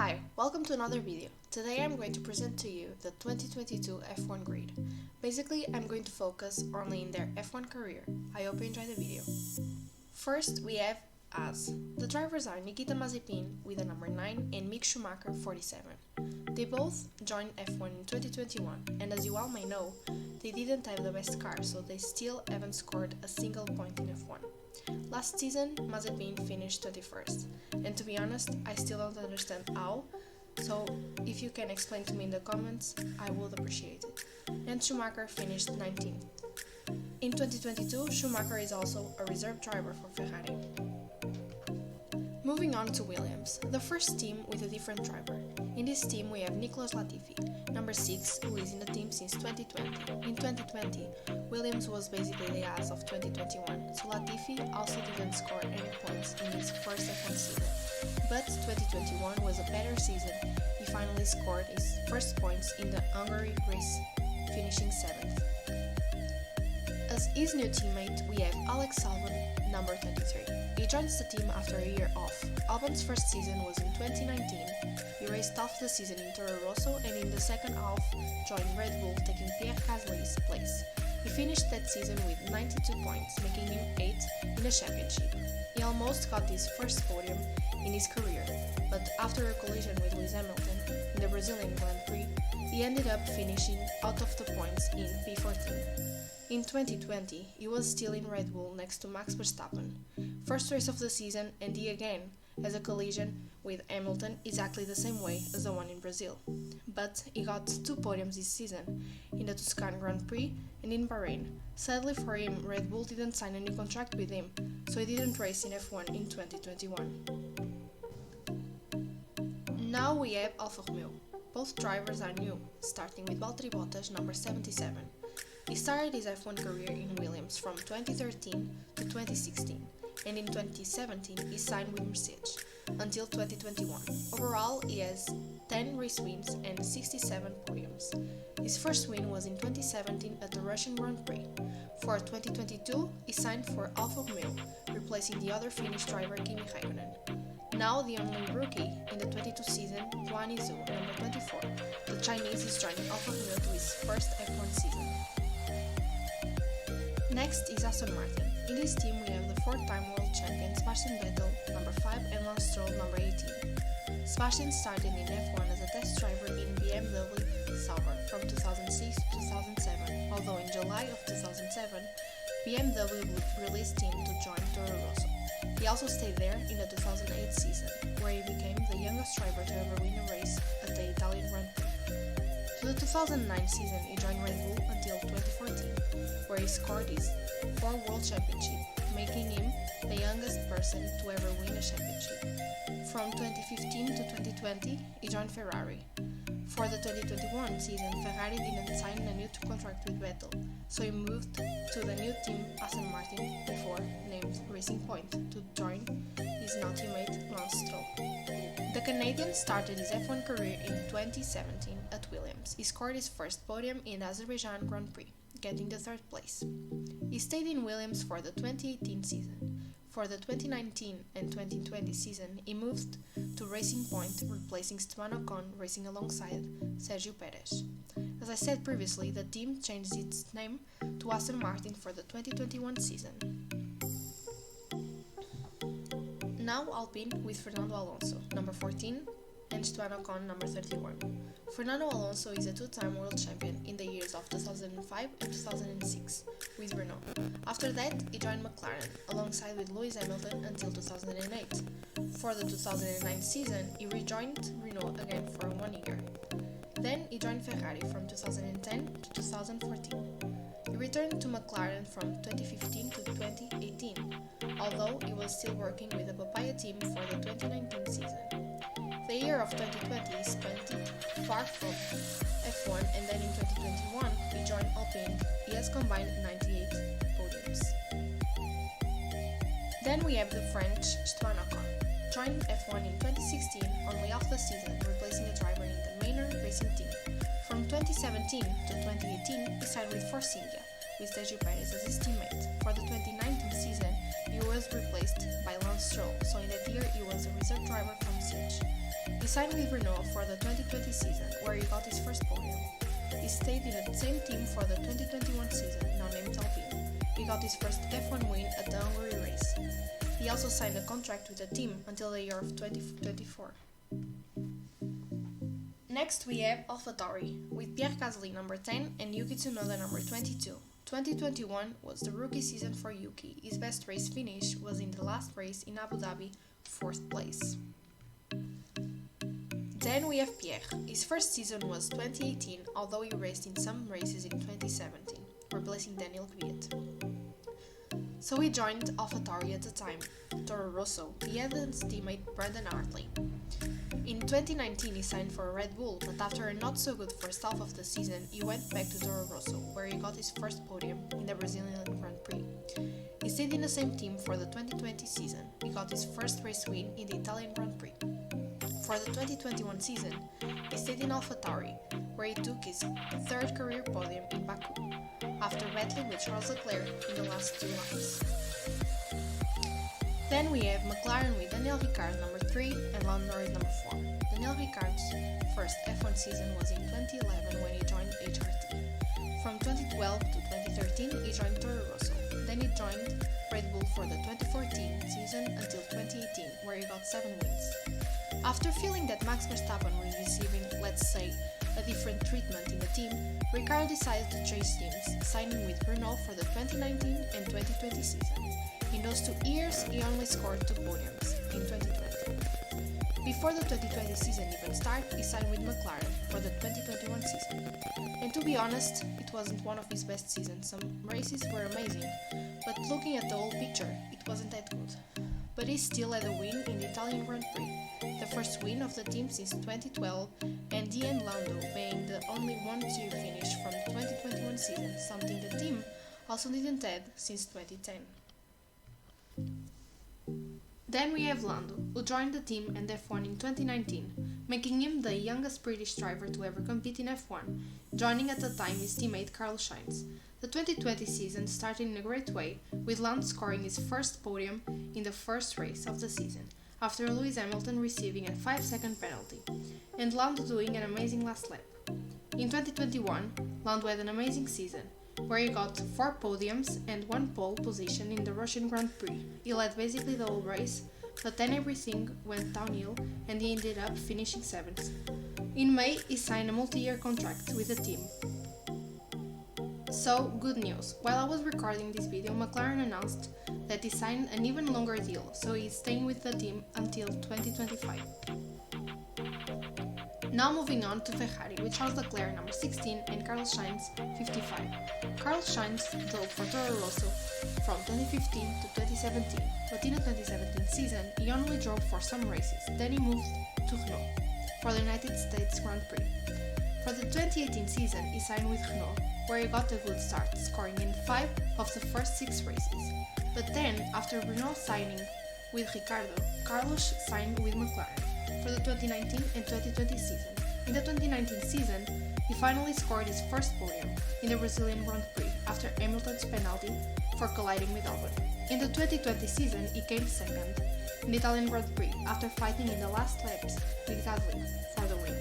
Hi, welcome to another video. Today I'm going to present to you the 2022 F1 grid. Basically, I'm going to focus only in their F1 career. I hope you enjoy the video. First, we have as. The drivers are Nikita Mazepin with the number 9 and Mick Schumacher 47. They both joined F1 in 2021 and as you all may know, they didn't have the best car so they still haven't scored a single point in F1. Last season, Mazepin finished 21st, and to be honest, I still don't understand how, so if you can explain to me in the comments, I would appreciate it. And Schumacher finished 19th. In 2022, Schumacher is also a reserve driver for Ferrari. Moving on to Williams, the first team with a different driver. In this team we have Nicolas Latifi, number 6, who is in the team since 2020. In 2020, Williams was basically the ass of 2021, so Latifi also didn't score any points in his first F1 season. But 2021 was a better season. He finally scored his first points in the Hungary race, finishing 7th. As his new teammate, we have Alex Albon, number 23. He joins the team after a year off. Albon's first season was in 2019. He raced half the season in Toro Rosso and in the second half joined Red Bull, taking Pierre Gasly's place. He finished that season with 92 points, making him 8th in the championship. He almost got his first podium in his career, but after a collision with Lewis Hamilton in the Brazilian Grand Prix, he ended up finishing out of the points in P14. In 2020, he was still in Red Bull next to Max Verstappen. First race of the season and he again has a collision with Hamilton exactly the same way as the one in Brazil. But he got 2 podiums this season, in the Tuscan Grand Prix and in Bahrain. Sadly for him, Red Bull didn't sign a new contract with him, so he didn't race in F1 in 2021. Now we have Alfa Romeo. Both drivers are new, starting with Valtteri Bottas, number 77. He started his F1 career in Williams from 2013 to 2016, and in 2017 he signed with Mercedes until 2021. Overall, he has 10 race wins and 67 podiums. His first win was in 2017 at the Russian Grand Prix. For 2022, he signed for Alfa Romeo, replacing the other Finnish driver Kimi Räikkönen. Now the only rookie in the 22 season, Guan Yu Zhou, number 24. The Chinese is joining Alfa Romeo to his first F1 season. Next is Aston Martin. In this team we have the 4-time world champion Sebastian Vettel, number 5, and Lance Stroll, number 18. Sebastian started in F1 as a test driver in BMW Sauber from 2006 to 2007, although in July of 2007, BMW would release him to join Toro Rosso. He also stayed there in the 2008 season, where he became the youngest driver to ever win a race at the Italian Grand Prix. To the 2009 season, he joined Red Bull until 2014, where he scored his 4th World Championship, making him the youngest person to ever win a championship. From 2015 to 2020, he joined Ferrari. For the 2021 season, Ferrari didn't sign a new contract with Vettel, so he moved to the new team Aston Martin, before named Racing Point, to join his now teammate Lance Stroll. The Canadian started his F1 career in 2017 at Williams. He scored his first podium in the Azerbaijan Grand Prix, getting the 3rd place. He stayed in Williams for the 2018 season. For the 2019 and 2020 season, he moved to Racing Point, replacing Esteban Ocon, racing alongside Sergio Perez. As I said previously, the team changed its name to Aston Martin for the 2021 season. Now Alpine with Fernando Alonso, number 14, and Esteban Ocon, number 31. Fernando Alonso is a 2-time world champion in the years of 2005 and 2006 with Renault. After that, he joined McLaren alongside with Lewis Hamilton until 2008. For the 2009 season, he rejoined Renault again for 1 year. Then he joined Ferrari from 2010 to 2014. He returned to McLaren from 2015 to 2018, although he was still working with the Papaya team for the 2019 season. The year of 2020 he spent it far from F1, and then in 2021 he joined Alpine. He has combined 98 podiums. Then we have the French Esteban Ocon. Joined F1 in 2016, only half the season, replacing a driver in the Manor Racing team. From 2017 to 2018 he signed with Force India, with Sergio Perez as his teammate. For the 2019 season he was replaced by Lance Stroll, so in that year he was a reserve driver from Siege. he signed with Renault for the 2020 season, where he got his first podium. He stayed in the same team for the 2021 season, now named Alpine. He got his first F1 win at the Hungary race. He also signed a contract with the team until the year of 2024. Next we have AlphaTauri, with Pierre Gasly number 10 and Yuki Tsunoda number 22. 2021 was the rookie season for Yuki. His best race finish was in the last race in Abu Dhabi, 4th place. Then we have Pierre. His first season was 2018, although he raced in some races in 2017, replacing Daniel Kvyat. So he joined AlphaTauri at the time, Toro Rosso. He had his teammate Brandon Hartley. In 2019 he signed for Red Bull, but after a not so good first half of the season, he went back to Toro Rosso, where he got his first podium in the Brazilian Grand Prix. He stayed in the same team for the 2020 season. He got his first race win in the Italian Grand Prix. For the 2021 season, he stayed in AlphaTauri, where he took his third career podium in Baku, after battling with Charles Leclerc in the last 2 laps. Then we have McLaren with Daniel Ricciardo number 3 and Lando Norris number 4. Daniel Ricciardo's first F1 season was in 2011 when he joined HRT. From 2012 to 2013 he joined Toro Rosso. Then he joined Red Bull for the 2014 season until 2018, where he got 7 wins. After feeling that Max Verstappen was receiving, let's say, a different treatment in the team, Ricciardo decided to change teams, signing with Renault for the 2019 and 2020 season. In those 2 years, he only scored 2 podiums in 2020. Before the 2020 season even started, he signed with McLaren for the 2021 season. And to be honest, it wasn't one of his best seasons. Some races were amazing, but looking at the whole picture, it wasn't that good. But he still had a win in the Italian Grand Prix, the first win of the team since 2012, and he and Lando being the only 1-2 finish from the 2021 season, something the team also didn't have since 2010. Then we have Lando, who joined the team and F1 in 2019, making him the youngest British driver to ever compete in F1, joining at the time his teammate Carlos Sainz. The 2020 season started in a great way, with Lando scoring his first podium in the first race of the season, after Lewis Hamilton receiving a 5-second penalty, and Lando doing an amazing last lap. In 2021, Lando had an amazing season, where he got 4 podiums and 1 pole position in the Russian Grand Prix. He led basically the whole race, but then everything went downhill and he ended up finishing 7th. In May, he signed a multi-year contract with the team. So, good news. While I was recording this video, McLaren announced that he signed an even longer deal, so he's staying with the team until 2025. Now moving on to Ferrari, with Charles Leclerc number 16 and Carlos Sainz 55. Carlos Sainz drove for Toro Rosso from 2015 to 2017, but in the 2017 season he only drove for some races, then he moved to Renault for the United States Grand Prix. For the 2018 season he signed with Renault, where he got a good start, scoring in 5 of the first 6 races. But then, after Renault signing with Ricciardo, Carlos signed with McLaren for the 2019 and 2020 season. In the 2019 season, he finally scored his first podium in the Brazilian Grand Prix after Hamilton's penalty for colliding with Albon. In the 2020 season, he came second in the Italian Grand Prix after fighting in the last laps with Gasly for the win.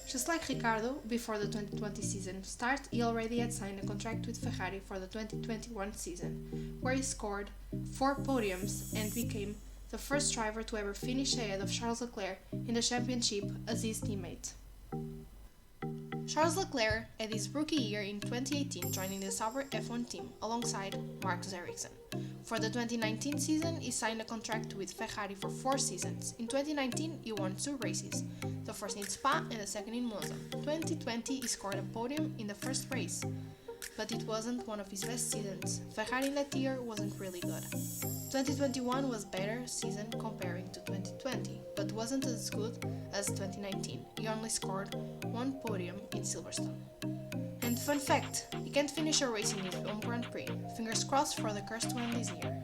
Just like Ricciardo, before the 2020 season start, he already had signed a contract with Ferrari for the 2021 season, where he scored 4 podiums and became the first driver to ever finish ahead of Charles Leclerc in the championship as his teammate. Charles Leclerc had his rookie year in 2018, joining the Sauber F1 team alongside Marcus Ericsson. For the 2019 season, he signed a contract with Ferrari for 4 seasons. In 2019, he won 2 races, the first in Spa and the second in Monza. 2020, he scored a podium in the first race, but it wasn't one of his best seasons. Ferrari that year wasn't really good. 2021 was a better season comparing to 2020, but wasn't as good as 2019. He only scored 1 podium in Silverstone. And fun fact, he can't finish a race in his home Grand Prix. Fingers crossed for the curse to end this year.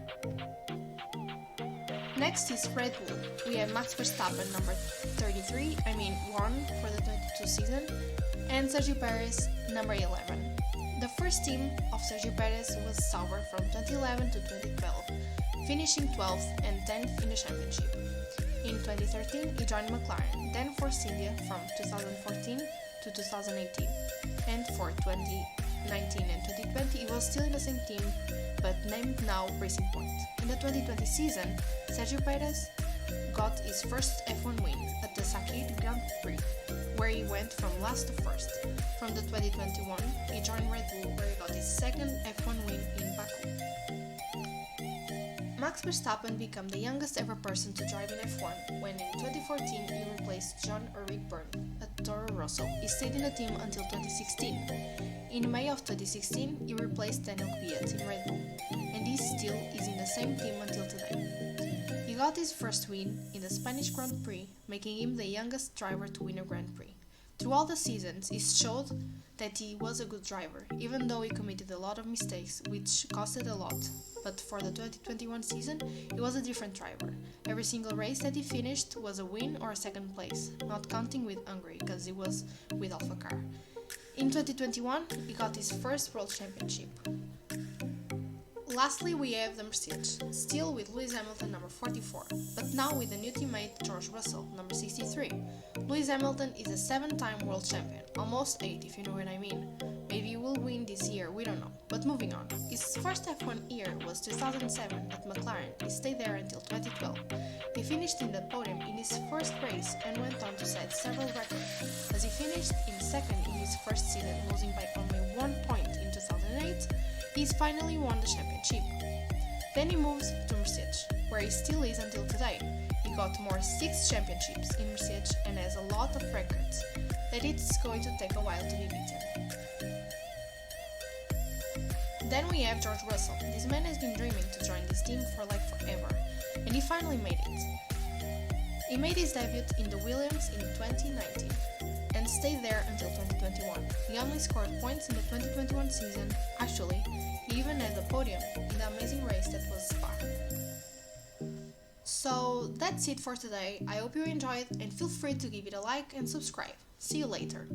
Next is Red Bull. We have Max Verstappen, number 33, 1 for the 22 season, and Sergio Perez, number 11. The first team of Sergio Perez was Sauber from 2011 to 2012, finishing 12th and 10th in the championship. In 2013, he joined McLaren, then Force India from 2014 to 2018, and for 2019 and 2020 he was still in the same team, but named now Racing Point. In the 2020 season, Sergio Perez got his first F1 win at the Sakhir Grand Prix, where he went from last to first. From the 2021, he joined Red Bull, where he got his second F1 win in Baku. Max Verstappen became the youngest ever person to drive in F1 when in 2014 he replaced Jean-Eric Berne at Toro Rosso. He stayed in the team until 2016. In May of 2016, he replaced Daniel Kvyat in Red Bull, and he still is in the same team until today. He got his first win in the Spanish Grand Prix, making him the youngest driver to win a Grand Prix. Through all the seasons, he showed that he was a good driver, even though he committed a lot of mistakes, which costed a lot. But for the 2021 season, he was a different driver. Every single race that he finished was a win or a second place, not counting with Hungary, because he was with Alpha Car. In 2021, he got his first World Championship. Lastly, we have the Mercedes, still with Lewis Hamilton number 44, but now with a new teammate George Russell number 63. Lewis Hamilton is a 7-time world champion, almost 8 if you know what I mean. Maybe he will win this year, we don't know. But moving on, his first F1 year was 2007 at McLaren. He stayed there until 2012. He finished in the podium in his first race and went on to set several records, as he finished in second in his first season, losing by only 1 point in 2008. He's finally won the championship. Then he moves to Mercedes, where he still is until today. He got more 6 championships in Mercedes and has a lot of records that it's going to take a while to be beaten. Then we have George Russell. This man has been dreaming to join this team for like forever, and he finally made it. He made his debut in the Williams in 2019 and stayed there until 2021. He only scored points in the 2021 season. Actually, he even had the podium in the amazing race that was Spa. So that's it for today. I hope you enjoyed and feel free to give it a like and subscribe. See you later.